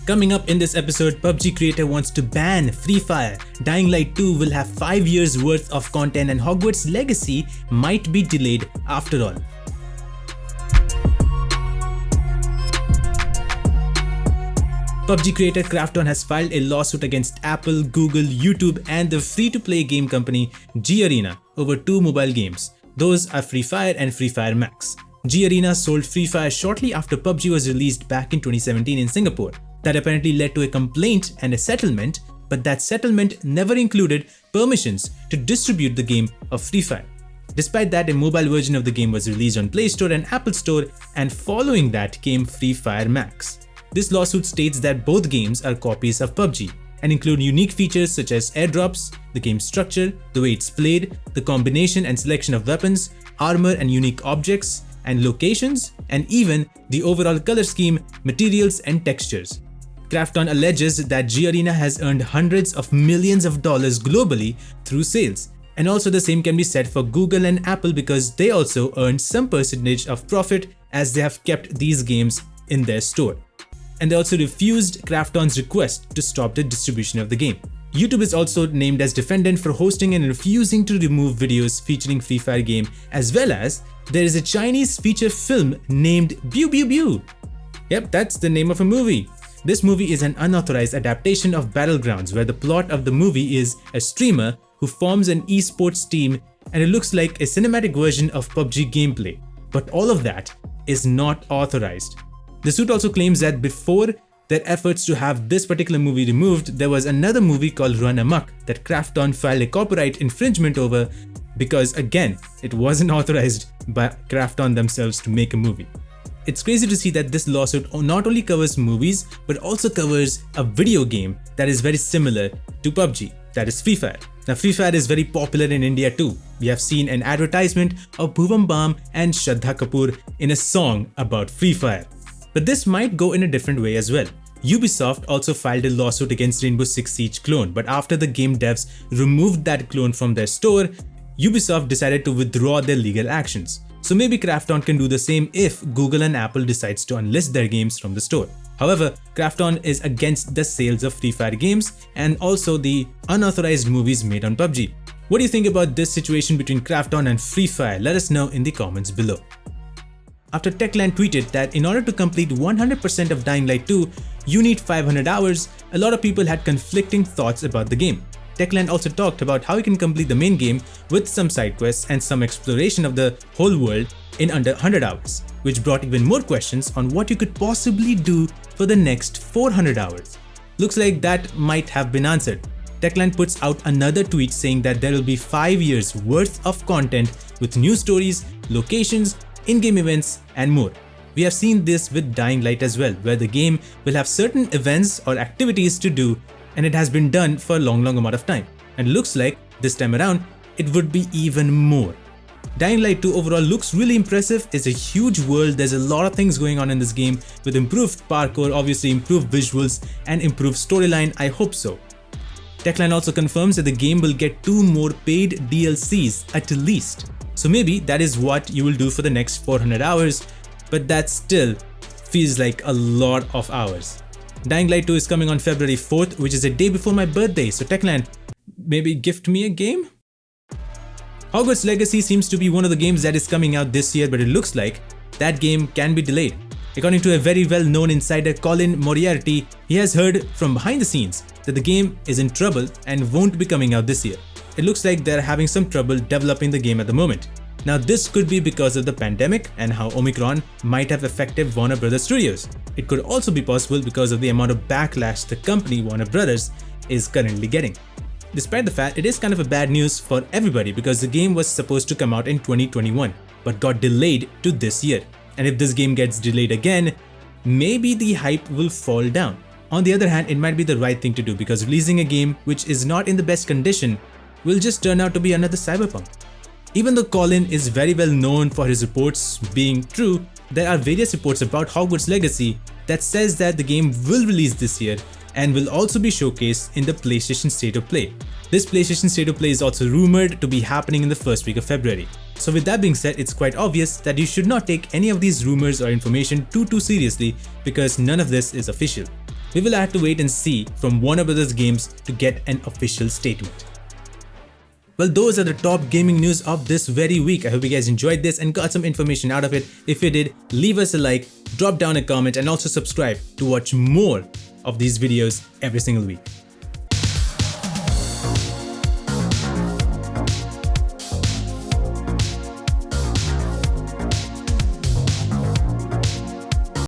Coming up in this episode, PUBG creator wants to ban Free Fire, Dying Light 2 will have 5 years worth of content, and Hogwarts Legacy might be delayed after all. PUBG creator Krafton has filed a lawsuit against Apple, Google, YouTube and the free-to-play game company G-Arena over two mobile games. Those are Free Fire and Free Fire Max. G-Arena sold Free Fire shortly after PUBG was released back in 2017 in Singapore. That apparently led to a complaint and a settlement, but that settlement never included permissions to distribute the game of Free Fire. Despite that, a mobile version of the game was released on Play Store and Apple Store, and following that came Free Fire Max. This lawsuit states that both games are copies of PUBG and include unique features such as airdrops, the game's structure, the way it's played, the combination and selection of weapons, armor and unique objects and locations, and even the overall color scheme, materials and textures. Krafton alleges that G-Arena has earned hundreds of millions of dollars globally through sales. And also the same can be said for Google and Apple because they also earned some percentage of profit as they have kept these games in their store. And they also refused Krafton's request to stop the distribution of the game. YouTube is also named as defendant for hosting and refusing to remove videos featuring Free Fire game, as well as there is a Chinese feature film named Pew Pew Pew. Yep, that's the name of a movie. This movie is an unauthorized adaptation of Battlegrounds where the plot of the movie is a streamer who forms an esports team and it looks like a cinematic version of PUBG gameplay. But all of that is not authorized. The suit also claims that before their efforts to have this particular movie removed, there was another movie called Run Amok that Krafton filed a copyright infringement over because again, it wasn't authorized by Krafton themselves to make a movie. It's crazy to see that this lawsuit not only covers movies but also covers a video game that is very similar to PUBG, that is Free Fire. Now Free Fire is very popular in India too. We have seen an advertisement of Bhuvam Bam and Shraddha Kapoor in a song about Free Fire. But this might go in a different way as well. Ubisoft also filed a lawsuit against Rainbow Six Siege clone, but after the game devs removed that clone from their store, Ubisoft decided to withdraw their legal actions. So maybe Krafton can do the same if Google and Apple decides to unlist their games from the store. However, Krafton is against the sales of Free Fire games and also the unauthorized movies made on PUBG. What do you think about this situation between Krafton and Free Fire? Let us know in the comments below. After Techland tweeted that in order to complete 100% of Dying Light 2, you need 500 hours, a lot of people had conflicting thoughts about the game. Techland also talked about how you can complete the main game with some side quests and some exploration of the whole world in under 100 hours, which brought even more questions on what you could possibly do for the next 400 hours. Looks like that might have been answered. Techland puts out another tweet saying that there will be 5 years worth of content with new stories, locations, in-game events and more. We have seen this with Dying Light as well, where the game will have certain events or activities to do and it has been done for a long amount of time. And looks like this time around, it would be even more. Dying Light 2 overall looks really impressive. It's a huge world, there's a lot of things going on in this game with improved parkour, obviously improved visuals and improved storyline, I hope so. Techland also confirms that the game will get 2 more paid DLCs at least. So maybe that is what you will do for the next 400 hours, but that still feels like a lot of hours. Dying Light 2 is coming on February 4th, which is a day before my birthday, so Techland, maybe gift me a game? Hogwarts Legacy seems to be one of the games that is coming out this year, but it looks like that game can be delayed. According to a very well-known insider, Colin Moriarty, he has heard from behind the scenes that the game is in trouble and won't be coming out this year. It looks like they're having some trouble developing the game at the moment. Now this could be because of the pandemic and how Omicron might have affected Warner Bros. Studios. It could also be possible because of the amount of backlash the company Warner Bros. Is currently getting. Despite the fact, it is kind of a bad news for everybody because the game was supposed to come out in 2021 but got delayed to this year. And if this game gets delayed again, maybe the hype will fall down. On the other hand, it might be the right thing to do because releasing a game which is not in the best condition will just turn out to be another Cyberpunk. Even though Colin is very well known for his reports being true, there are various reports about Hogwarts Legacy that says that the game will release this year and will also be showcased in the PlayStation State of Play. This PlayStation State of Play is also rumored to be happening in the first week of February. So with that being said, it's quite obvious that you should not take any of these rumors or information too seriously because none of this is official. We will have to wait and see from Warner Brothers Games to get an official statement. Well, those are the top gaming news of this very week. I hope you guys enjoyed this and got some information out of it. If you did, leave us a like, drop down a comment, and also subscribe to watch more of these videos every single week.